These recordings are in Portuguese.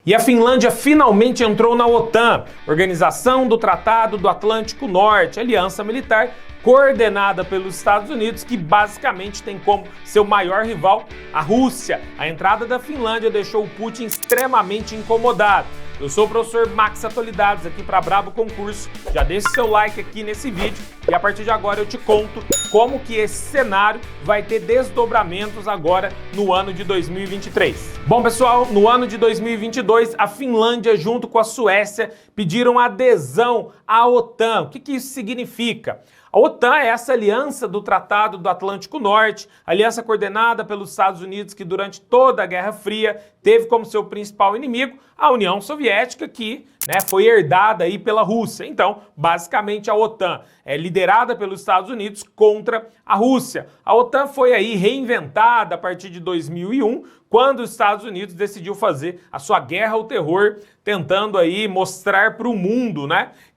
E a Finlândia finalmente entrou na OTAN, Organização do Tratado do Atlântico Norte, aliança militar coordenada pelos Estados Unidos, que basicamente tem como seu maior rival a Rússia. A entrada da Finlândia deixou o Putin extremamente incomodado. Eu sou o professor Max Atualidades aqui para Brabo Concurso. Já deixe seu like aqui nesse vídeo e a partir de agora eu te conto como que esse cenário vai ter desdobramentos agora no ano de 2023. Bom, pessoal, no ano de 2022, a Finlândia junto com a Suécia pediram adesão à OTAN. O que isso significa? A OTAN é essa aliança do Tratado do Atlântico Norte, aliança coordenada pelos Estados Unidos que durante toda a Guerra Fria teve como seu principal inimigo a União Soviética, que foi herdada aí pela Rússia. Então, basicamente a OTAN é liderada pelos Estados Unidos contra a Rússia. A OTAN foi aí reinventada a partir de 2001, quando os Estados Unidos decidiu fazer a sua guerra ao terror, tentando aí mostrar para o mundo,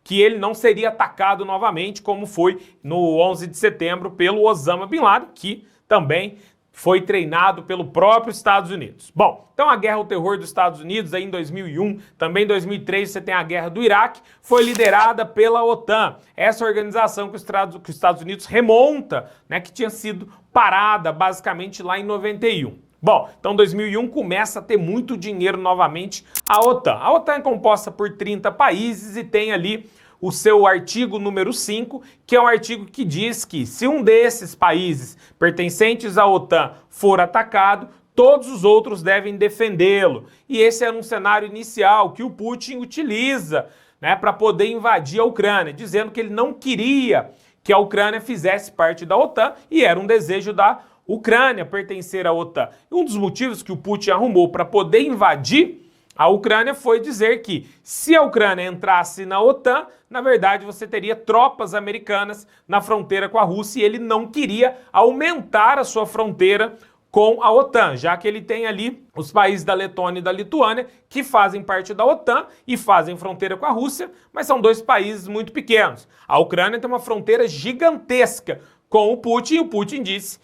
que ele não seria atacado novamente, como foi no 11 de setembro pelo Osama Bin Laden, que também foi treinado pelo próprio Estados Unidos. Bom, então a guerra ao terror dos Estados Unidos aí em 2001, também em 2003 você tem a guerra do Iraque, foi liderada pela OTAN, essa organização que os Estados Unidos remonta, que tinha sido parada basicamente lá em 91. Bom, então 2001 começa a ter muito dinheiro novamente a OTAN. A OTAN é composta por 30 países e tem ali o seu artigo número 5, que é um artigo que diz que se um desses países pertencentes à OTAN for atacado, todos os outros devem defendê-lo. E esse era um cenário inicial que o Putin utiliza para poder invadir a Ucrânia, dizendo que ele não queria que a Ucrânia fizesse parte da OTAN e era um desejo da Ucrânia pertencer à OTAN. Um dos motivos que o Putin arrumou para poder invadir a Ucrânia foi dizer que se a Ucrânia entrasse na OTAN, na verdade você teria tropas americanas na fronteira com a Rússia e ele não queria aumentar a sua fronteira com a OTAN, já que ele tem ali os países da Letônia e da Lituânia que fazem parte da OTAN e fazem fronteira com a Rússia, mas são dois países muito pequenos. A Ucrânia tem uma fronteira gigantesca com o Putin e o Putin disse,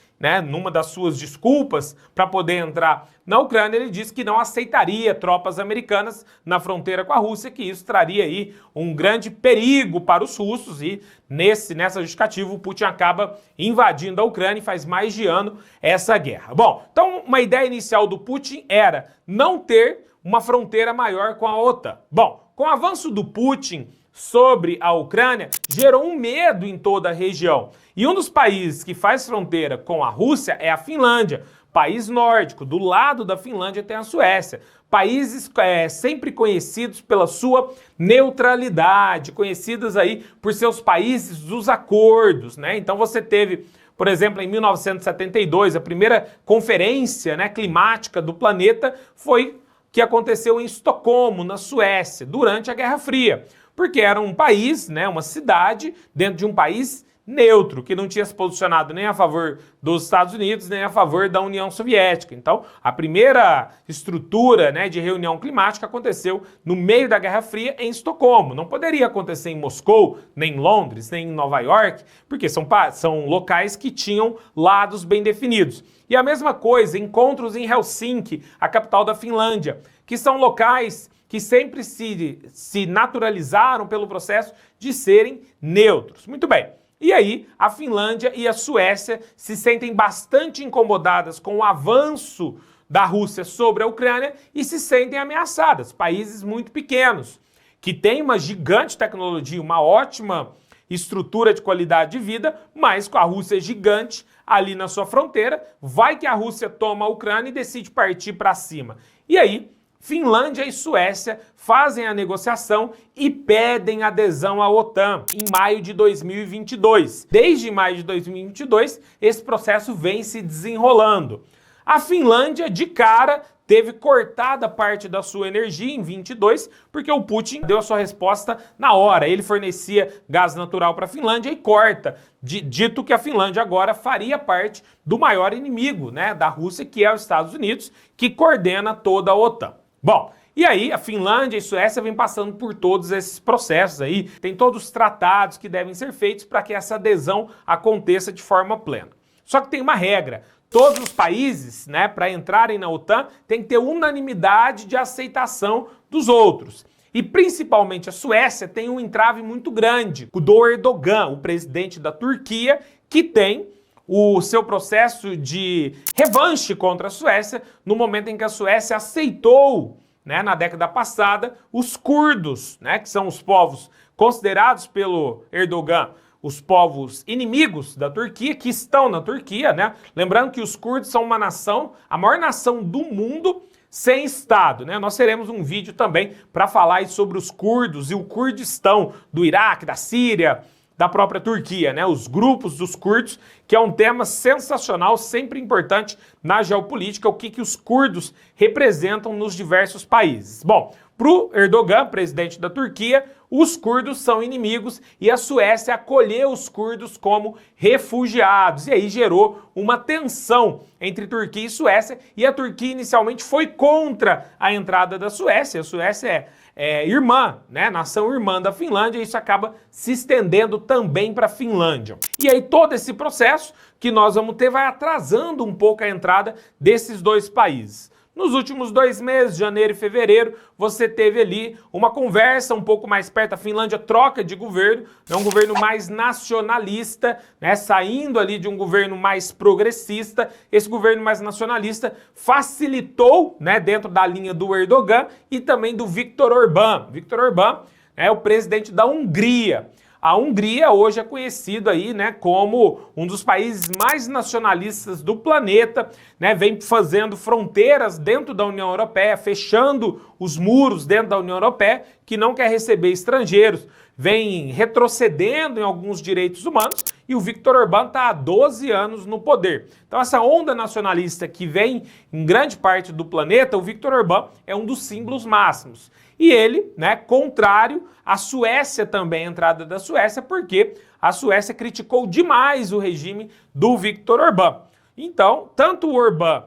numa das suas desculpas para poder entrar na Ucrânia, ele disse que não aceitaria tropas americanas na fronteira com a Rússia, que isso traria aí um grande perigo para os russos e nessa justificativa o Putin acaba invadindo a Ucrânia e faz mais de ano essa guerra. Bom, então uma ideia inicial do Putin era não ter uma fronteira maior com a OTAN. Bom, com o avanço do Putin sobre a Ucrânia, gerou um medo em toda a região. E um dos países que faz fronteira com a Rússia é a Finlândia, país nórdico. Do lado da Finlândia tem a Suécia. Países sempre conhecidos pela sua neutralidade, conhecidos aí por seus países dos acordos, Então você teve, por exemplo, em 1972, a primeira conferência climática do planeta foi que aconteceu em Estocolmo, na Suécia, durante a Guerra Fria. Porque era um país, uma cidade dentro de um país neutro, que não tinha se posicionado nem a favor dos Estados Unidos, nem a favor da União Soviética. Então, a primeira estrutura de reunião climática aconteceu no meio da Guerra Fria em Estocolmo. Não poderia acontecer em Moscou, nem em Londres, nem em Nova York, porque são locais que tinham lados bem definidos. E a mesma coisa, encontros em Helsinki, a capital da Finlândia, que são locais que sempre se naturalizaram pelo processo de serem neutros. Muito bem. E aí, a Finlândia e a Suécia se sentem bastante incomodadas com o avanço da Rússia sobre a Ucrânia e se sentem ameaçadas. Países muito pequenos, que têm uma gigante tecnologia, uma ótima estrutura de qualidade de vida, mas com a Rússia gigante ali na sua fronteira, vai que a Rússia toma a Ucrânia e decide partir para cima. E aí, Finlândia e Suécia fazem a negociação e pedem adesão à OTAN em maio de 2022. Desde maio de 2022, esse processo vem se desenrolando. A Finlândia, de cara, teve cortada parte da sua energia em 22, porque o Putin deu a sua resposta na hora. Ele fornecia gás natural para a Finlândia e corta, dito que a Finlândia agora faria parte do maior inimigo da Rússia, que é os Estados Unidos, que coordena toda a OTAN. Bom, e aí a Finlândia e a Suécia vêm passando por todos esses processos aí, tem todos os tratados que devem ser feitos para que essa adesão aconteça de forma plena. Só que tem uma regra, Todos os países, né, para entrarem na OTAN, tem que ter unanimidade de aceitação dos outros. E principalmente a Suécia tem um entrave muito grande, o do Erdogan, o presidente da Turquia, que tem o seu processo de revanche contra a Suécia no momento em que a Suécia aceitou, né, na década passada, os curdos, né, que são os povos considerados pelo Erdogan os povos inimigos da Turquia, que estão na Turquia, né? Lembrando que os curdos são uma nação, a maior nação do mundo sem Estado, né? Nós teremos um vídeo também para falar sobre os curdos e o Kurdistão do Iraque, da Síria, da própria Turquia, né? Os grupos dos curdos, que é um tema sensacional, sempre importante na geopolítica, o que os curdos representam nos diversos países. Bom, para o Erdogan, presidente da Turquia, os curdos são inimigos e a Suécia acolheu os curdos como refugiados. E aí gerou uma tensão entre Turquia e Suécia, e a Turquia inicialmente foi contra a entrada da Suécia. A Suécia é irmã, né? Nação irmã da Finlândia, e isso acaba se estendendo também para a Finlândia. E aí todo esse processo que nós vamos ter vai atrasando um pouco a entrada desses dois países. Nos últimos 2 meses, janeiro e fevereiro, você teve ali uma conversa um pouco mais perto. A Finlândia troca de governo, é um governo mais nacionalista, né, saindo ali de um governo mais progressista. Esse governo mais nacionalista facilitou, né, dentro da linha do Erdogan e também do Viktor Orbán. Viktor Orbán é o presidente da Hungria. A Hungria hoje é conhecido aí, né, como um dos países mais nacionalistas do planeta, né, vem fazendo fronteiras dentro da União Europeia, fechando os muros dentro da União Europeia, que não quer receber estrangeiros, vem retrocedendo em alguns direitos humanos, e o Viktor Orbán está há 12 anos no poder. Então essa onda nacionalista que vem em grande parte do planeta, o Viktor Orbán é um dos símbolos máximos. E ele, né, contrário à Suécia também, a entrada da Suécia, porque a Suécia criticou demais o regime do Viktor Orbán. Então, tanto o Orbán,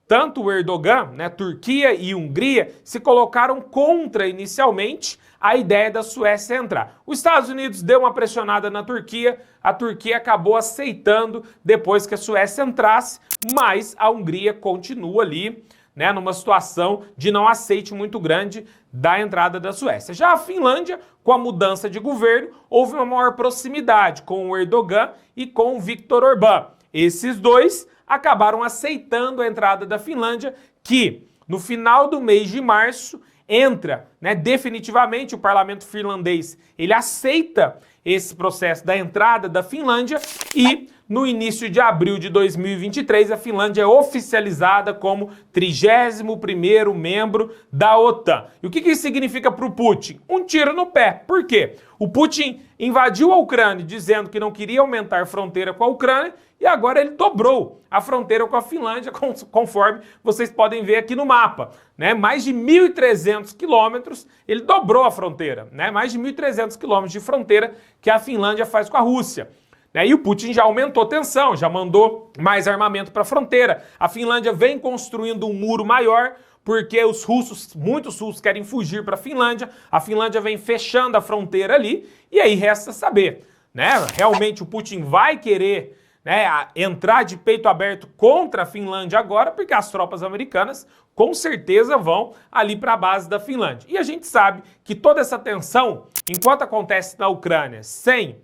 tanto o Erdogan, né, Turquia e Hungria, se colocaram contra inicialmente a ideia da Suécia entrar. Os Estados Unidos deu uma pressionada na Turquia, a Turquia acabou aceitando depois que a Suécia entrasse, mas a Hungria continua ali, né, numa situação de não aceite muito grande da entrada da Suécia. Já a Finlândia, com a mudança de governo, houve uma maior proximidade com o Erdogan e com o Viktor Orbán. Esses dois acabaram aceitando a entrada da Finlândia, que no final do mês de março entra, né, definitivamente o parlamento finlandês, ele aceita esse processo da entrada da Finlândia e no início de abril de 2023 a Finlândia é oficializada como 31º membro da OTAN. E o que isso significa para o Putin? Um tiro no pé. Por quê? O Putin invadiu a Ucrânia dizendo que não queria aumentar a fronteira com a Ucrânia e agora ele dobrou a fronteira com a Finlândia, conforme vocês podem ver aqui no mapa, né? Mais de 1.300 quilômetros, ele dobrou a fronteira, né? Mais de 1.300 quilômetros de fronteira que a Finlândia faz com a Rússia. E o Putin já aumentou a tensão, já mandou mais armamento para a fronteira. A Finlândia vem construindo um muro maior, porque os russos, muitos russos querem fugir para a Finlândia vem fechando a fronteira ali, e aí resta saber, né? Realmente o Putin vai querer, né, entrar de peito aberto contra a Finlândia agora, porque as tropas americanas com certeza vão ali para a base da Finlândia. E a gente sabe que toda essa tensão, enquanto acontece na Ucrânia, sem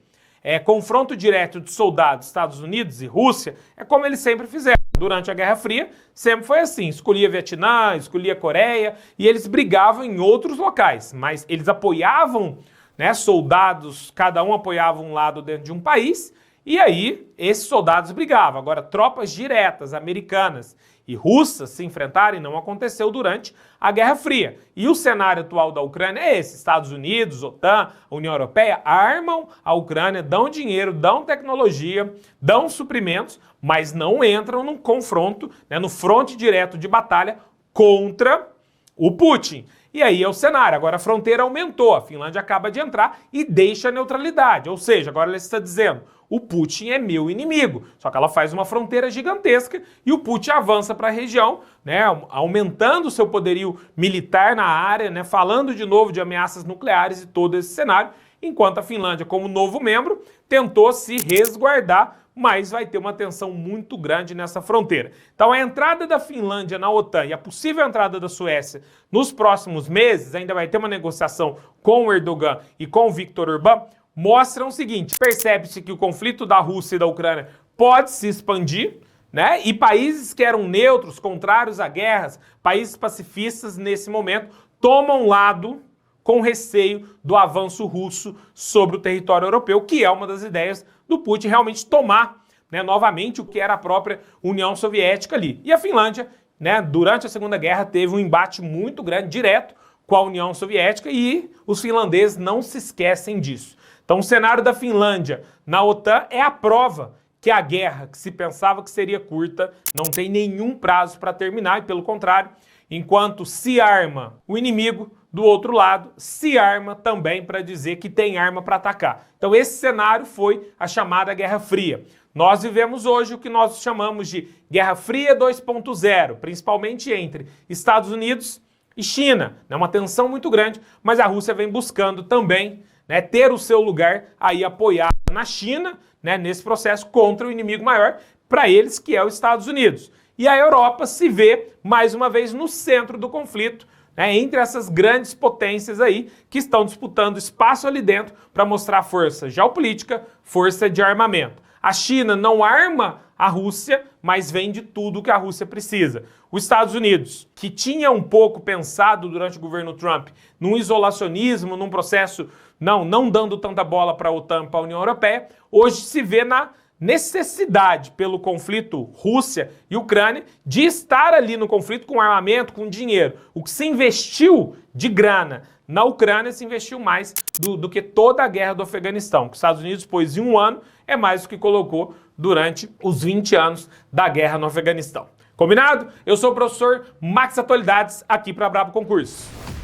confronto direto de soldados Estados Unidos e Rússia, é como eles sempre fizeram. Durante a Guerra Fria, sempre foi assim, escolhia Vietnã, escolhia Coreia, e eles brigavam em outros locais, mas eles apoiavam, né, soldados, cada um apoiava um lado dentro de um país, e aí esses soldados brigavam. Agora, tropas diretas americanas e russas se enfrentarem não aconteceu durante a Guerra Fria. E o cenário atual da Ucrânia é esse: Estados Unidos, OTAN, União Europeia armam a Ucrânia, dão dinheiro, dão tecnologia, dão suprimentos, mas não entram num confronto, né, no fronte direto de batalha contra o Putin. E aí é o cenário. Agora a fronteira aumentou, a Finlândia acaba de entrar e deixa a neutralidade. Ou seja, agora ela está dizendo: o Putin é meu inimigo. Só que ela faz uma fronteira gigantesca e o Putin avança para a região, né, aumentando o seu poderio militar na área, né, falando de novo de ameaças nucleares e todo esse cenário, enquanto a Finlândia, como novo membro, tentou se resguardar, mas vai ter uma tensão muito grande nessa fronteira. Então a entrada da Finlândia na OTAN e a possível entrada da Suécia nos próximos meses, ainda vai ter uma negociação com o Erdogan e com o Viktor Orbán, mostram o seguinte: percebe-se que o conflito da Rússia e da Ucrânia pode se expandir, né? E países que eram neutros, contrários a guerras, países pacifistas, nesse momento, tomam lado com receio do avanço russo sobre o território europeu, que é uma das ideias do Putin, realmente tomar, né, novamente o que era a própria União Soviética ali. E a Finlândia, né, durante a Segunda Guerra, teve um embate muito grande, direto, com a União Soviética, e os finlandeses não se esquecem disso. Então o cenário da Finlândia na OTAN é a prova que a guerra, que se pensava que seria curta, não tem nenhum prazo para terminar, e pelo contrário, enquanto se arma o inimigo, do outro lado, se arma também para dizer que tem arma para atacar. Então esse cenário foi a chamada Guerra Fria. Nós vivemos hoje o que nós chamamos de Guerra Fria 2.0, principalmente entre Estados Unidos e China. É uma tensão muito grande, mas a Rússia vem buscando também, né, ter o seu lugar aí apoiado na China, né, nesse processo contra o inimigo maior, para eles, que é os Estados Unidos. E a Europa se vê, mais uma vez, no centro do conflito, né, entre essas grandes potências aí que estão disputando espaço ali dentro para mostrar força geopolítica, força de armamento. A China não arma a Rússia, mas vende tudo que a Rússia precisa. Os Estados Unidos, que tinha um pouco pensado durante o governo Trump num isolacionismo, num processo não dando tanta bola para a OTAN, para a União Europeia, hoje se vê na necessidade, pelo conflito Rússia e Ucrânia, de estar ali no conflito com armamento, com dinheiro. O que se investiu de grana na Ucrânia se investiu mais do que toda a guerra do Afeganistão, que os Estados Unidos pôs em um ano, é mais do que colocou durante os 20 anos da guerra no Afeganistão. Combinado? Eu sou o professor Max Atualidades, aqui para Brabo Concurso.